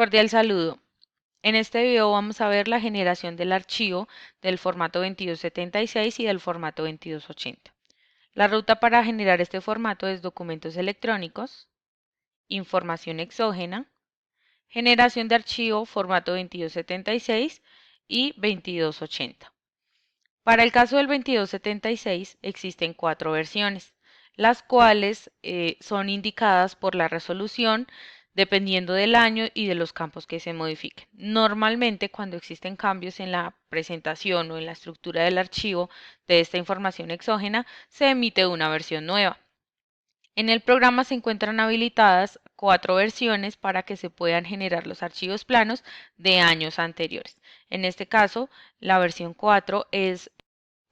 Cordial saludo. En este video vamos a ver la generación del archivo del formato 2276 y del formato 2280. La ruta para generar este formato es documentos electrónicos, información exógena, generación de archivo formato 2276 y 2280. Para el caso del 2276 existen 4 versiones, las cuales son indicadas por la resolución dependiendo del año y de los campos que se modifiquen. Normalmente cuando existen cambios en la presentación o en la estructura del archivo de esta información exógena, se emite una versión nueva. En el programa se encuentran habilitadas 4 versiones para que se puedan generar los archivos planos de años anteriores. En este caso, la versión 4 es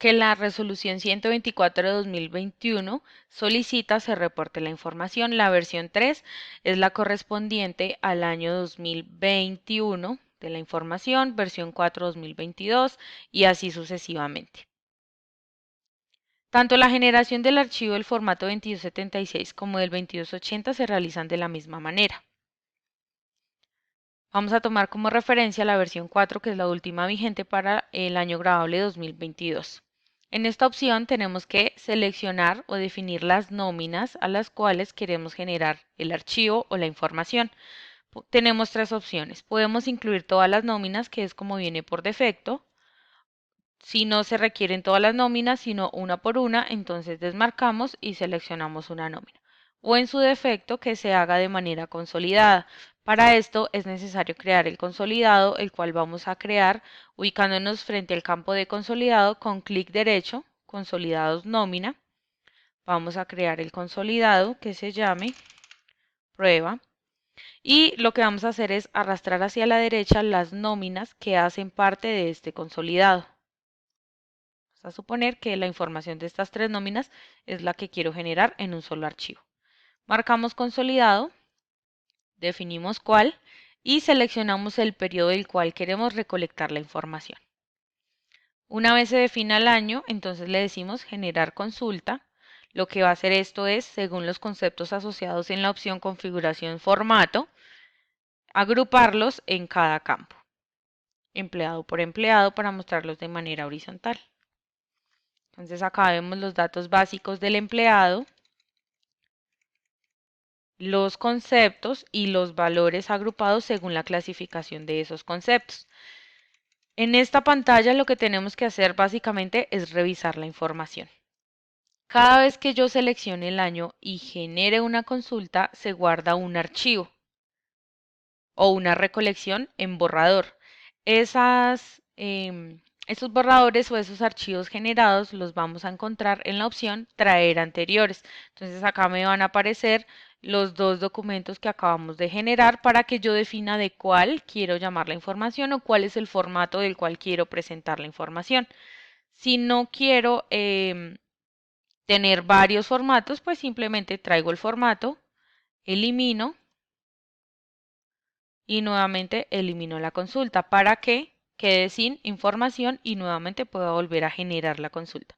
que la resolución 124 de 2021 solicita se reporte la información. La versión 3 es la correspondiente al año 2021 de la información, versión 4 2022 y así sucesivamente. Tanto la generación del archivo del formato 2276 como del 2280 se realizan de la misma manera. Vamos a tomar como referencia la versión 4, que es la última vigente para el año grabable 2022. En esta opción tenemos que seleccionar o definir las nóminas a las cuales queremos generar el archivo o la información. Tenemos 3 opciones. Podemos incluir todas las nóminas, que es como viene por defecto. Si no se requieren todas las nóminas, sino una por una, entonces desmarcamos y seleccionamos una nómina. O en su defecto, que se haga de manera consolidada. Para esto es necesario crear el consolidado, el cual vamos a crear ubicándonos frente al campo de consolidado con clic derecho, consolidados nómina. Vamos a crear el consolidado que se llame prueba. Y lo que vamos a hacer es arrastrar hacia la derecha las nóminas que hacen parte de este consolidado. Vamos a suponer que la información de estas 3 nóminas es la que quiero generar en un solo archivo. Marcamos consolidado, definimos cuál y seleccionamos el periodo del cual queremos recolectar la información. Una vez se defina el año, entonces le decimos generar consulta. Lo que va a hacer esto es, según los conceptos asociados en la opción configuración formato, agruparlos en cada campo, empleado por empleado, para mostrarlos de manera horizontal. Entonces acá vemos los datos básicos del empleado, los conceptos y los valores agrupados según la clasificación de esos conceptos. En esta pantalla lo que tenemos que hacer básicamente es revisar la información. Cada vez que yo seleccione el año y genere una consulta, se guarda un archivo o una recolección en borrador. Esos borradores o esos archivos generados los vamos a encontrar en la opción traer anteriores. Entonces acá me van a aparecer los 2 documentos que acabamos de generar para que yo defina de cuál quiero llamar la información o cuál es el formato del cual quiero presentar la información. Si no quiero tener varios formatos, pues simplemente traigo el formato, elimino y nuevamente elimino la consulta para que quede sin información y nuevamente pueda volver a generar la consulta.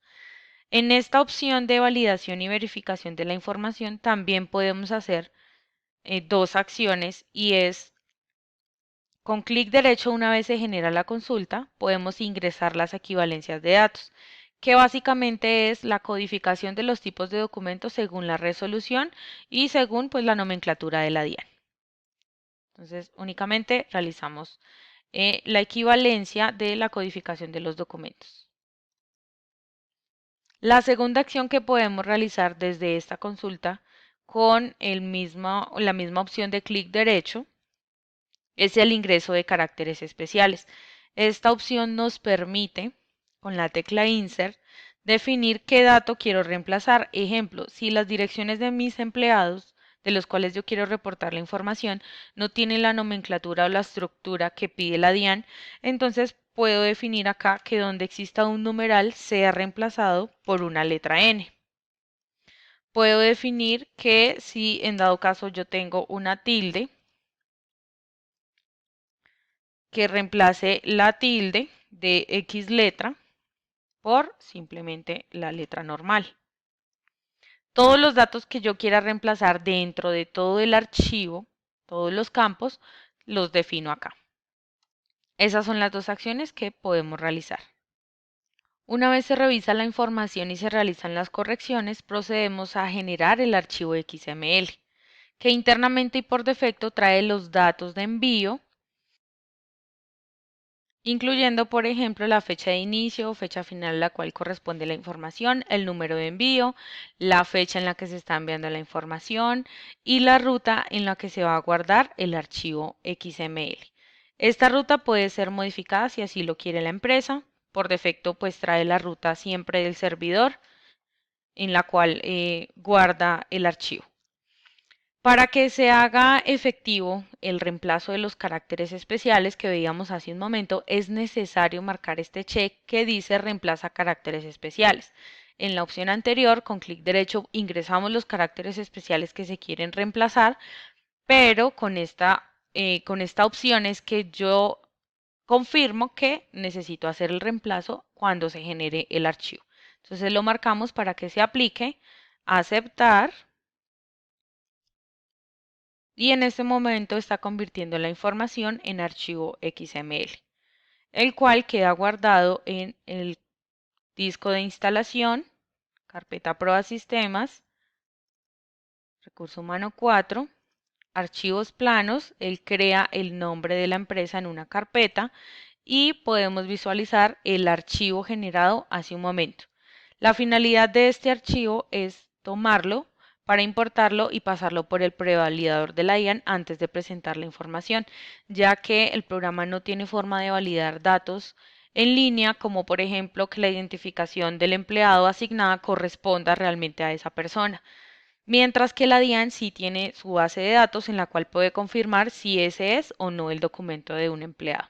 En esta opción de validación y verificación de la información también podemos hacer 2 acciones, y es con clic derecho, una vez se genera la consulta, podemos ingresar las equivalencias de datos, que básicamente es la codificación de los tipos de documentos según la resolución y según pues la nomenclatura de la DIAN. Entonces únicamente realizamos la equivalencia de la codificación de los documentos. La segunda acción que podemos realizar desde esta consulta con la misma opción de clic derecho es el ingreso de caracteres especiales. Esta opción nos permite, con la tecla Insert, definir qué dato quiero reemplazar. Ejemplo, si las direcciones de mis empleados, de los cuales yo quiero reportar la información, no tienen la nomenclatura o la estructura que pide la DIAN, entonces puedo definir acá que donde exista un numeral sea reemplazado por una letra N. Puedo definir que si en dado caso yo tengo una tilde, que reemplace la tilde de X letra por simplemente la letra normal. Todos los datos que yo quiera reemplazar dentro de todo el archivo, todos los campos, los defino acá. Esas son las dos acciones que podemos realizar. Una vez se revisa la información y se realizan las correcciones, procedemos a generar el archivo XML, que internamente y por defecto trae los datos de envío, incluyendo, por ejemplo, la fecha de inicio, fecha final a la cual corresponde la información, el número de envío, la fecha en la que se está enviando la información y la ruta en la que se va a guardar el archivo XML. Esta ruta puede ser modificada si así lo quiere la empresa. Por defecto, pues trae la ruta siempre del servidor en la cual guarda el archivo. Para que se haga efectivo el reemplazo de los caracteres especiales que veíamos hace un momento, es necesario marcar este check que dice reemplaza caracteres especiales. En la opción anterior, con clic derecho, ingresamos los caracteres especiales que se quieren reemplazar, pero con esta opción es que yo confirmo que necesito hacer el reemplazo cuando se genere el archivo. Entonces lo marcamos para que se aplique, aceptar, y en este momento está convirtiendo la información en archivo XML, el cual queda guardado en el disco de instalación, carpeta Pruebas Sistemas, Recurso Humano 4, archivos planos. Él crea el nombre de la empresa en una carpeta y podemos visualizar el archivo generado hace un momento. La finalidad de este archivo es tomarlo para importarlo y pasarlo por el prevalidador de la DIAN antes de presentar la información, ya que el programa no tiene forma de validar datos en línea, como por ejemplo que la identificación del empleado asignada corresponda realmente a esa persona, mientras que la DIAN sí tiene su base de datos en la cual puede confirmar si ese es o no el documento de un empleado.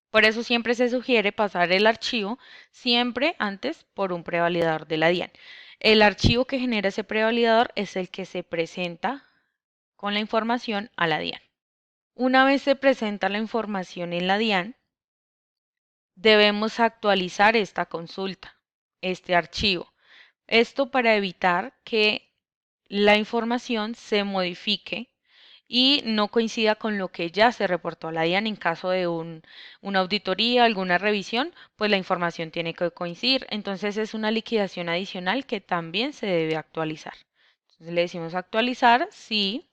Por eso siempre se sugiere pasar el archivo siempre antes por un prevalidador de la DIAN. El archivo que genera ese prevalidador es el que se presenta con la información a la DIAN. Una vez se presenta la información en la DIAN, debemos actualizar esta consulta, este archivo. Esto para evitar que la información se modifique y no coincida con lo que ya se reportó a la DIAN en caso de una auditoría, alguna revisión, pues la información tiene que coincidir. Entonces es una liquidación adicional que también se debe actualizar. Entonces le decimos actualizar, sí,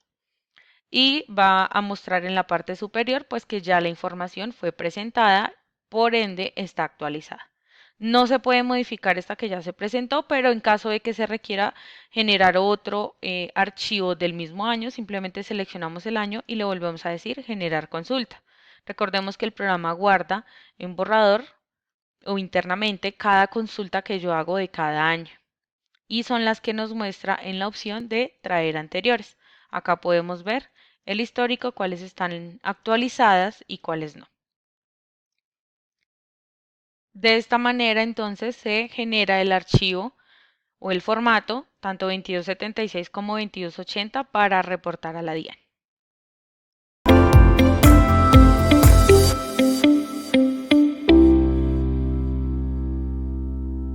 y va a mostrar en la parte superior pues que ya la información fue presentada, por ende está actualizada. No se puede modificar esta que ya se presentó, pero en caso de que se requiera generar otro archivo del mismo año, simplemente seleccionamos el año y le volvemos a decir generar consulta. Recordemos que el programa guarda en borrador o internamente cada consulta que yo hago de cada año y son las que nos muestra en la opción de traer anteriores. Acá podemos ver el histórico, cuáles están actualizadas y cuáles no. De esta manera entonces se genera el archivo o el formato, tanto 2276 como 2280, para reportar a la DIAN.